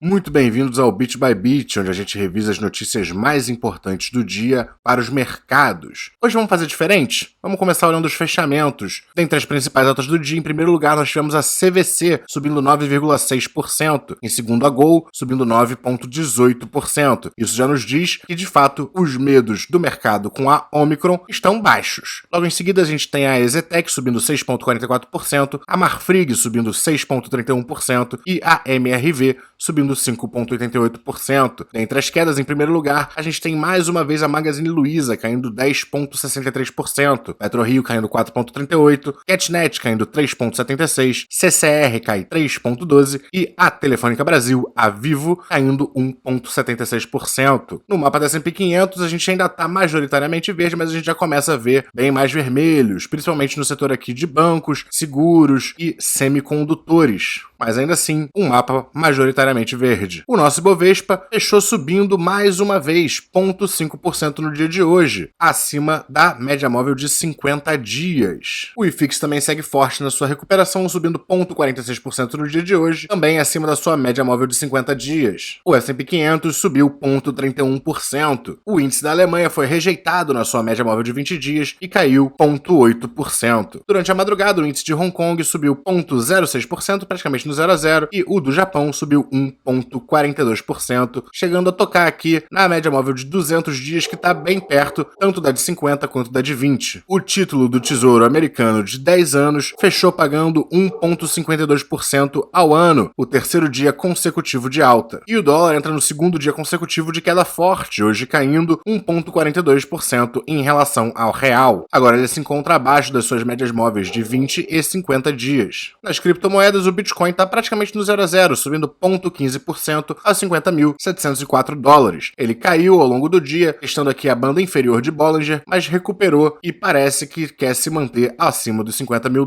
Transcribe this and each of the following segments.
Muito bem-vindos ao Bit by Bit, onde a gente revisa as notícias mais importantes do dia para os mercados. Hoje vamos fazer diferente? Vamos começar olhando os fechamentos. Dentre as principais altas do dia, em primeiro lugar nós tivemos a CVC subindo 9,6%, em segundo a Gol subindo 9,18%. Isso já nos diz que, de fato, os medos do mercado com a Omicron estão baixos. Logo em seguida a gente tem a EZTEC subindo 6,44%, a Marfrig subindo 6,31% e a MRV subindo 5,88%. Dentre as quedas, em primeiro lugar, a gente tem mais uma vez a Magazine Luiza caindo 10,63%, PetroRio caindo 4,38%, Getnet caindo 3,76%, CCR cai 3,12% e a Telefônica Brasil, a Vivo, caindo 1,76%. No mapa da S&P 500, a gente ainda está majoritariamente verde, mas a gente já começa a ver bem mais vermelhos, principalmente no setor aqui de bancos, seguros e semicondutores. Mas ainda assim, um mapa majoritariamente verde. O nosso Ibovespa fechou subindo mais uma vez, 0,5% no dia de hoje, acima da média móvel de 50 dias. O IFIX também segue forte na sua recuperação, subindo 0,46% no dia de hoje, também acima da sua média móvel de 50 dias. O S&P 500 subiu 0,31%. O índice da Alemanha foi rejeitado na sua média móvel de 20 dias e caiu 0,8%. Durante a madrugada, o índice de Hong Kong subiu 0,06%, praticamente no 0 a 0, e o do Japão subiu 1,42%, chegando a tocar aqui na média móvel de 200 dias, que está bem perto tanto da de 50 quanto da de 20. O título do Tesouro Americano de 10 anos fechou pagando 1,52% ao ano, o terceiro dia consecutivo de alta. E o dólar entra no segundo dia consecutivo de queda forte, hoje caindo 1,42% em relação ao real. Agora ele se encontra abaixo das suas médias móveis de 20 e 50 dias. Nas criptomoedas, o Bitcoin está praticamente no 0 a 0, subindo 0,15% a $50.704. Ele caiu ao longo do dia, estando aqui a banda inferior de Bollinger, mas recuperou e parece que quer se manter acima dos $50 mil.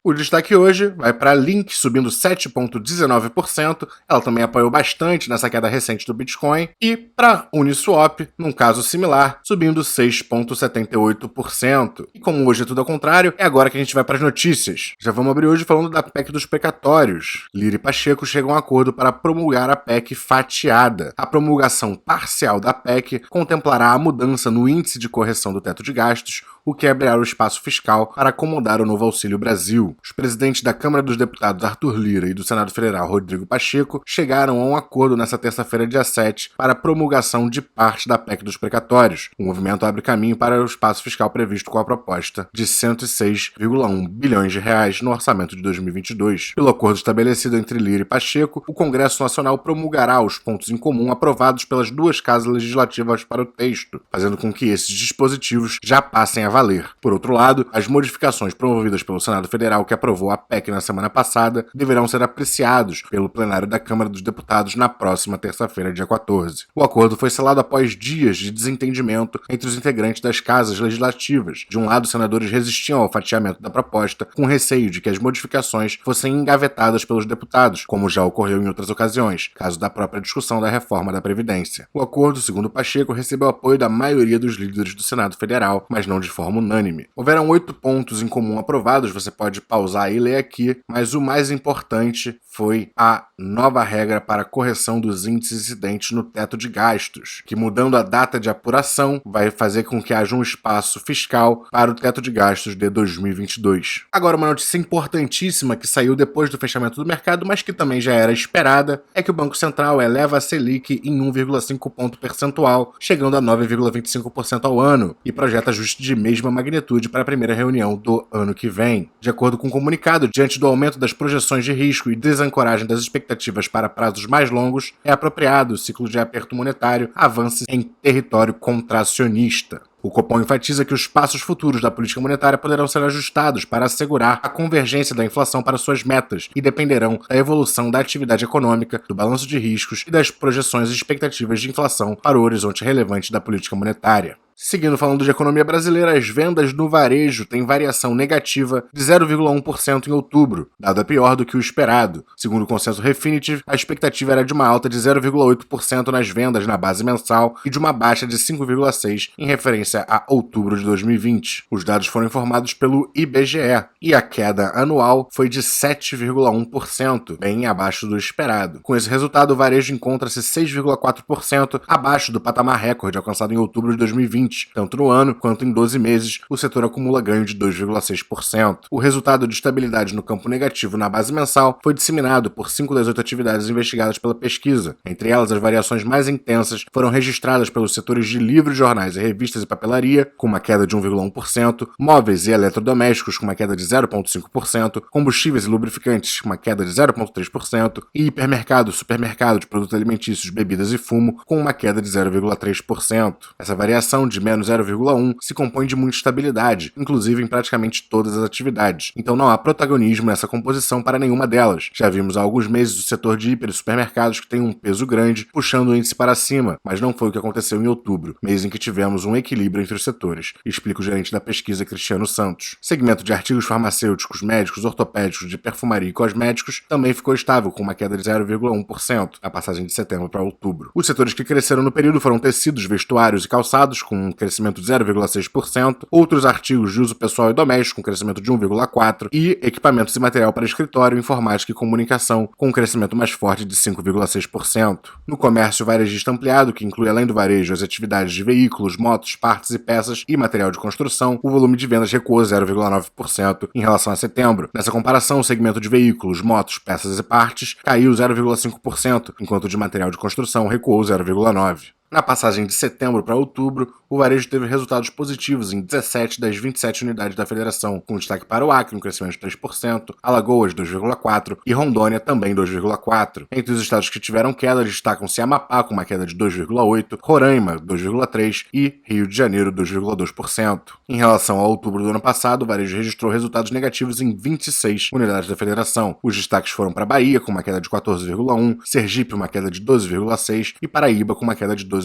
O destaque hoje vai para a Link, subindo 7,19%, ela também apoiou bastante nessa queda recente do Bitcoin, e para Uniswap, num caso similar, subindo 6,78%. E como hoje é tudo ao contrário, é agora que a gente vai para as notícias. Já vamos abrir hoje falando da PEC dos precatórios. Lira e Pacheco chegam a um acordo para promulgar a PEC fatiada. A promulgação parcial da PEC contemplará a mudança no índice de correção do teto de gastos, o que abrirá o espaço fiscal para acomodar o novo Auxílio Brasil. Os presidentes da Câmara dos Deputados Arthur Lira e do Senado Federal Rodrigo Pacheco chegaram a um acordo nesta terça-feira, dia 7, para a promulgação de parte da PEC dos precatórios. O movimento abre caminho para o espaço fiscal previsto com a proposta de 106,1 bilhões de reais no orçamento de 2022. Pelo acordo estabelecido entre Lira e Pacheco, o Congresso Nacional promulgará os pontos em comum aprovados pelas duas casas legislativas para o texto, fazendo com que esses dispositivos já passem a valer. Por outro lado, as modificações promovidas pelo Senado Federal, que aprovou a PEC na semana passada, deverão ser apreciados pelo plenário da Câmara dos Deputados na próxima terça-feira, dia 14. O acordo foi selado após dias de desentendimento entre os integrantes das casas legislativas. De um lado, os senadores resistiam ao fatiamento da proposta, com receio de que as modificações fossem engavetadas pelos deputados, como já ocorreu em outras ocasiões, caso da própria discussão da reforma da Previdência. O acordo, segundo Pacheco, recebeu apoio da maioria dos líderes do Senado Federal, mas não de forma unânime. Houveram 8 pontos em comum aprovados, você pode pausar e ler aqui, mas o mais importante foi a nova regra para correção dos índices incidentes no teto de gastos, que, mudando a data de apuração, vai fazer com que haja um espaço fiscal para o teto de gastos de 2022. Agora, uma notícia importantíssima que saiu depois do fechamento do mercado, mas que também já era esperada, é que o Banco Central eleva a Selic em 1,5 ponto percentual, chegando a 9,25% ao ano, e projeta ajuste de mesma magnitude para a primeira reunião do ano que vem. De acordo com o comunicado, diante do aumento das projeções de risco e desancoragem das expectativas para prazos mais longos, é apropriado o ciclo de aperto monetário avance em território contracionista. O Copom enfatiza que os passos futuros da política monetária poderão ser ajustados para assegurar a convergência da inflação para suas metas e dependerão da evolução da atividade econômica, do balanço de riscos e das projeções e expectativas de inflação para o horizonte relevante da política monetária. Seguindo falando de economia brasileira, as vendas no varejo têm variação negativa de 0,1% em outubro, dado pior do que o esperado. Segundo o consenso Refinitiv, a expectativa era de uma alta de 0,8% nas vendas na base mensal e de uma baixa de 5,6% em referência referência a outubro de 2020. Os dados foram informados pelo IBGE e a queda anual foi de 7,1%, bem abaixo do esperado. Com esse resultado, o varejo encontra-se 6,4% abaixo do patamar recorde alcançado em outubro de 2020. Tanto no ano quanto em 12 meses, o setor acumula ganho de 2,6%. O resultado de estabilidade no campo negativo na base mensal foi disseminado por 5 das 8 atividades investigadas pela pesquisa. Entre elas, as variações mais intensas foram registradas pelos setores de livros, jornais e revistas e papelaria, com uma queda de 1,1%, móveis e eletrodomésticos, com uma queda de 0,5%, combustíveis e lubrificantes, com uma queda de 0,3%, e hipermercado, supermercado de produtos alimentícios, bebidas e fumo, com uma queda de 0,3%. Essa variação de menos 0,1% se compõe de muita estabilidade, inclusive em praticamente todas as atividades. Então não há protagonismo nessa composição para nenhuma delas. Já vimos há alguns meses o setor de hiper e supermercados que tem um peso grande, puxando o índice para cima, mas não foi o que aconteceu em outubro, mês em que tivemos um equilíbrio entre os setores, explica o gerente da pesquisa Cristiano Santos. Segmento de artigos farmacêuticos, médicos, ortopédicos, de perfumaria e cosméticos também ficou estável, com uma queda de 0,1% na passagem de setembro para outubro. Os setores que cresceram no período foram tecidos, vestuários e calçados, com um crescimento de 0,6%, outros artigos de uso pessoal e doméstico, com crescimento de 1,4%, e equipamentos e material para escritório, informática e comunicação, com um crescimento mais forte de 5,6%. No comércio varejista ampliado, que inclui além do varejo as atividades de veículos, motos, partes e peças e material de construção, o volume de vendas recuou 0,9% em relação a setembro. Nessa comparação, o segmento de veículos, motos, peças e partes caiu 0,5%, enquanto o de material de construção recuou 0,9%. Na passagem de setembro para outubro, o varejo teve resultados positivos em 17 das 27 unidades da federação, com destaque para o Acre, um crescimento de 3%, Alagoas, 2,4% e Rondônia, também 2,4%. Entre os estados que tiveram queda, destacam-se Amapá, com uma queda de 2,8%, Roraima, 2,3% e Rio de Janeiro, 2,2%. Em relação a outubro do ano passado, o varejo registrou resultados negativos em 26 unidades da federação. Os destaques foram para Bahia, com uma queda de 14,1%, Sergipe, uma queda de 12,6% e Paraíba, com uma queda de 12,2%.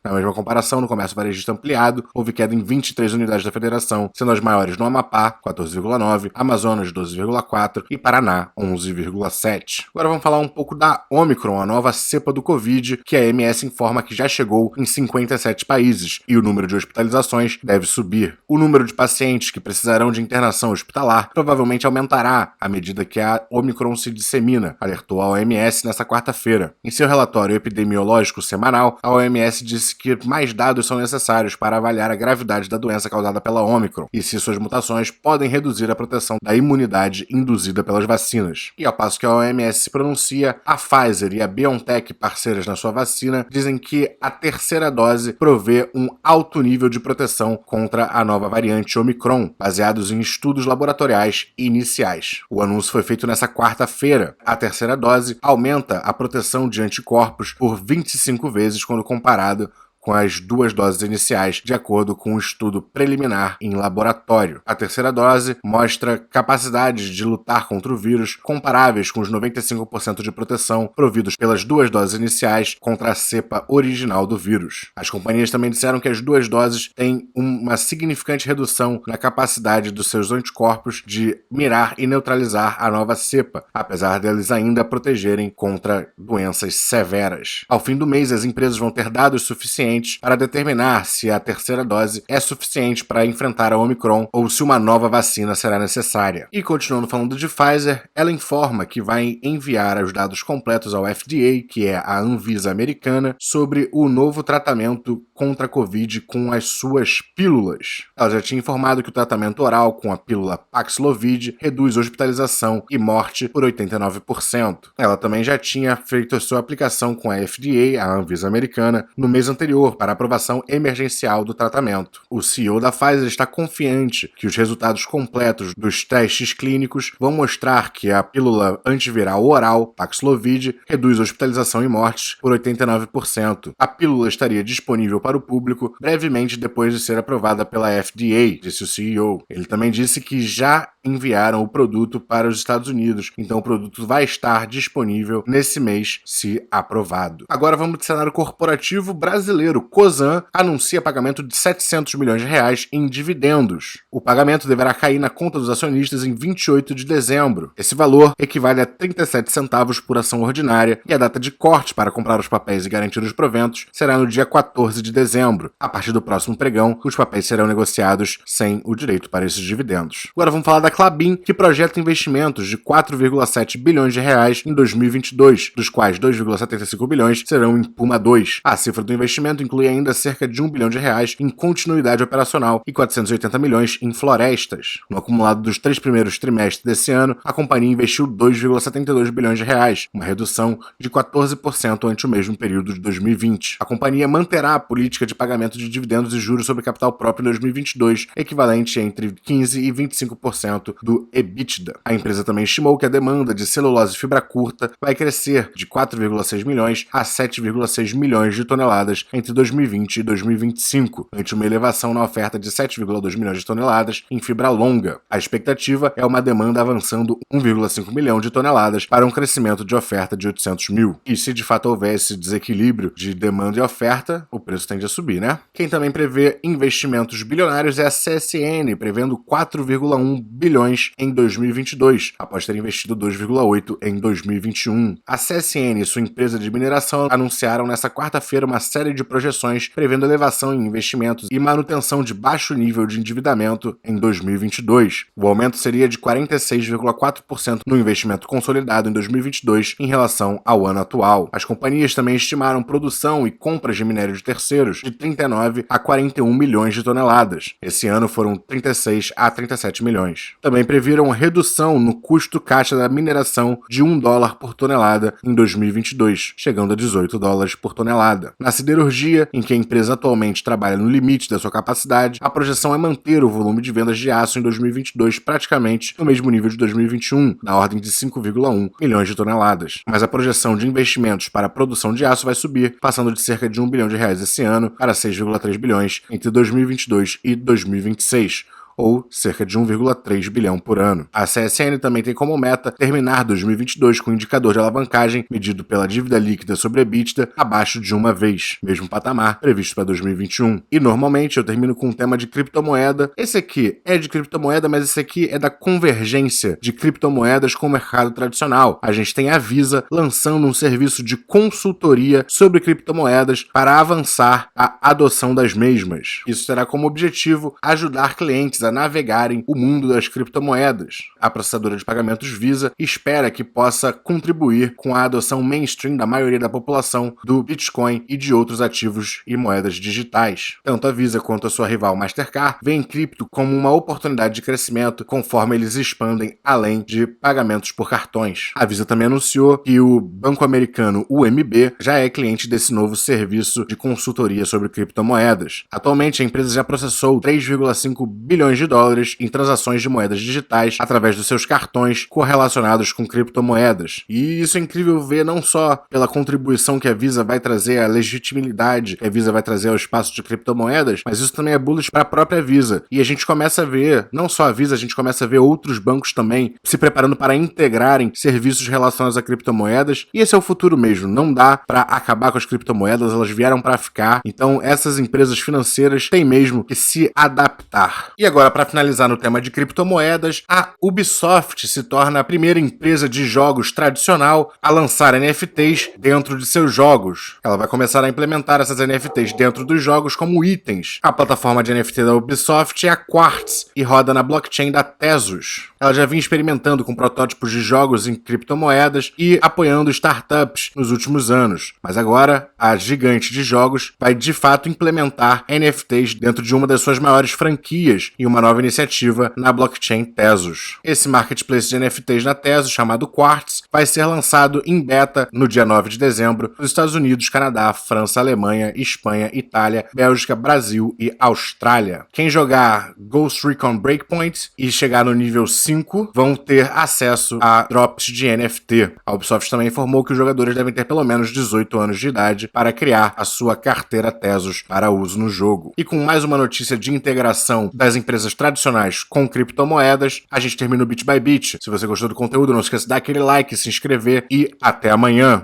Na mesma comparação, no comércio varejista ampliado, houve queda em 23 unidades da federação, sendo as maiores no Amapá, 14,9%, Amazonas, 12,4% e Paraná, 11,7%. Agora vamos falar um pouco da Omicron, a nova cepa do Covid, que a OMS informa que já chegou em 57 países, e o número de hospitalizações deve subir. O número de pacientes que precisarão de internação hospitalar provavelmente aumentará à medida que a Omicron se dissemina, alertou a OMS nesta quarta-feira. Em seu relatório epidemiológico semanal, a OMS disse que mais dados são necessários para avaliar a gravidade da doença causada pela Omicron e se suas mutações podem reduzir a proteção da imunidade induzida pelas vacinas. E ao passo que a OMS se pronuncia, a Pfizer e a BioNTech, parceiras na sua vacina, dizem que a terceira dose provê um alto nível de proteção contra a nova variante Omicron, baseados em estudos laboratoriais iniciais. O anúncio foi feito nessa quarta-feira. A terceira dose aumenta a proteção de anticorpos por 25 vezes quando comparado com as 2 doses iniciais, de acordo com um estudo preliminar em laboratório. A terceira dose mostra capacidades de lutar contra o vírus comparáveis com os 95% de proteção providos pelas 2 doses iniciais contra a cepa original do vírus. As companhias também disseram que as 2 doses têm uma significante redução na capacidade dos seus anticorpos de mirar e neutralizar a nova cepa, apesar deles ainda protegerem contra doenças severas. Ao fim do mês, as empresas vão ter dados suficientes para determinar se a terceira dose é suficiente para enfrentar a Omicron ou se uma nova vacina será necessária. E continuando falando de Pfizer, ela informa que vai enviar os dados completos ao FDA, que é a Anvisa americana, sobre o novo tratamento contra a Covid com as suas pílulas. Ela já tinha informado que o tratamento oral com a pílula Paxlovid reduz hospitalização e morte por 89%. Ela também já tinha feito a sua aplicação com a FDA, a Anvisa americana, no mês anterior para aprovação emergencial do tratamento. O CEO da Pfizer está confiante que os resultados completos dos testes clínicos vão mostrar que a pílula antiviral oral Paxlovid reduz hospitalização e mortes por 89%. A pílula estaria disponível para o público brevemente depois de ser aprovada pela FDA, disse o CEO. Ele também disse que já enviaram o produto para os Estados Unidos, então o produto vai estar disponível nesse mês, se aprovado. Agora vamos para o cenário corporativo brasileiro. brasileiro Cosan anuncia pagamento de 700 milhões de reais em dividendos. O pagamento deverá cair na conta dos acionistas em 28 de dezembro. Esse valor equivale a 37 centavos por ação ordinária e a data de corte para comprar os papéis e garantir os proventos será no dia 14 de dezembro. A partir do próximo pregão, os papéis serão negociados sem o direito para esses dividendos. Agora vamos falar da Klabin, que projeta investimentos de 4,7 bilhões de reais em 2022, dos quais 2,75 bilhões serão em Puma II. A cifra do investimento inclui ainda cerca de 1 bilhão de reais em continuidade operacional e 480 milhões em florestas. No acumulado dos 3 primeiros trimestres desse ano, a companhia investiu 2,72 bilhões de reais, uma redução de 14% ante o mesmo período de 2020. A companhia manterá a política de pagamento de dividendos e juros sobre capital próprio em 2022, equivalente entre 15% e 25% do EBITDA. A empresa também estimou que a demanda de celulose fibra curta vai crescer de 4,6 milhões a 7,6 milhões de toneladas entre 2020 e 2025, ante uma elevação na oferta de 7,2 milhões de toneladas em fibra longa. A expectativa é uma demanda avançando 1,5 milhão de toneladas para um crescimento de oferta de 800 mil. E se de fato houver esse desequilíbrio de demanda e oferta, o preço tende a subir, né? Quem também prevê investimentos bilionários é a CSN, prevendo 4,1 bilhões em 2022, após ter investido 2,8 em 2021. A CSN e sua empresa de mineração anunciaram nesta quarta-feira uma série de projeções prevendo elevação em investimentos e manutenção de baixo nível de endividamento em 2022. O aumento seria de 46,4% no investimento consolidado em 2022 em relação ao ano atual. As companhias também estimaram produção e compras de minério de terceiros de 39 a 41 milhões de toneladas. Esse ano foram 36 a 37 milhões. Também previram redução no custo caixa da mineração de $1 por tonelada em 2022, chegando a $18 por tonelada. Na siderurgia, em que a empresa atualmente trabalha no limite da sua capacidade, a projeção é manter o volume de vendas de aço em 2022 praticamente no mesmo nível de 2021, na ordem de 5,1 milhões de toneladas. Mas a projeção de investimentos para a produção de aço vai subir, passando de cerca de 1 bilhão de reais esse ano para 6,3 bilhões entre 2022 e 2026. Ou cerca de 1,3 bilhão por ano. A CSN também tem como meta terminar 2022 com o indicador de alavancagem medido pela dívida líquida sobre EBITDA abaixo de 1 vez, mesmo patamar previsto para 2021. E normalmente eu termino com um tema de criptomoeda. Esse aqui é de criptomoeda, mas esse aqui é da convergência de criptomoedas com o mercado tradicional. A gente tem a Visa lançando um serviço de consultoria sobre criptomoedas para avançar a adoção das mesmas. Isso terá como objetivo ajudar clientes a navegarem o mundo das criptomoedas. A processadora de pagamentos Visa espera que possa contribuir com a adoção mainstream da maioria da população do Bitcoin e de outros ativos e moedas digitais. Tanto a Visa quanto a sua rival Mastercard veem cripto como uma oportunidade de crescimento conforme eles expandem além de pagamentos por cartões. A Visa também anunciou que o banco americano UMB já é cliente desse novo serviço de consultoria sobre criptomoedas. Atualmente, a empresa já processou 3,5 bilhões de dólares em transações de moedas digitais através dos seus cartões correlacionados com criptomoedas. E isso é incrível ver não só pela contribuição que a Visa vai trazer, a legitimidade que a Visa vai trazer ao espaço de criptomoedas, mas isso também é bullish para a própria Visa. E a gente começa a ver, não só a Visa, a gente começa a ver outros bancos também se preparando para integrarem serviços relacionados a criptomoedas. E esse é o futuro mesmo. Não dá para acabar com as criptomoedas, elas vieram para ficar. Então essas empresas financeiras têm mesmo que se adaptar. E agora, para finalizar no tema de criptomoedas, a Ubisoft se torna a primeira empresa de jogos tradicional a lançar NFTs dentro de seus jogos. Ela vai começar a implementar essas NFTs dentro dos jogos como itens. A plataforma de NFT da Ubisoft é a Quartz e roda na blockchain da Tezos. Ela já vinha experimentando com protótipos de jogos em criptomoedas e apoiando startups nos últimos anos. Mas agora, a gigante de jogos vai de fato implementar NFTs dentro de uma das suas maiores franquias e uma nova iniciativa na blockchain Tezos. Esse marketplace de NFTs na Tezos, chamado Quartz, vai ser lançado em beta no dia 9 de dezembro nos Estados Unidos, Canadá, França, Alemanha, Espanha, Itália, Bélgica, Brasil e Austrália. Quem jogar Ghost Recon Breakpoint e chegar no nível 5 vão ter acesso a drops de NFT. A Ubisoft também informou que os jogadores devem ter pelo menos 18 anos de idade para criar a sua carteira Tezos para uso no jogo. E com mais uma notícia de integração das empresas tradicionais com criptomoedas, a gente termina o Bit by Bit. Se você gostou do conteúdo, não esqueça de dar aquele like, se inscrever e até amanhã.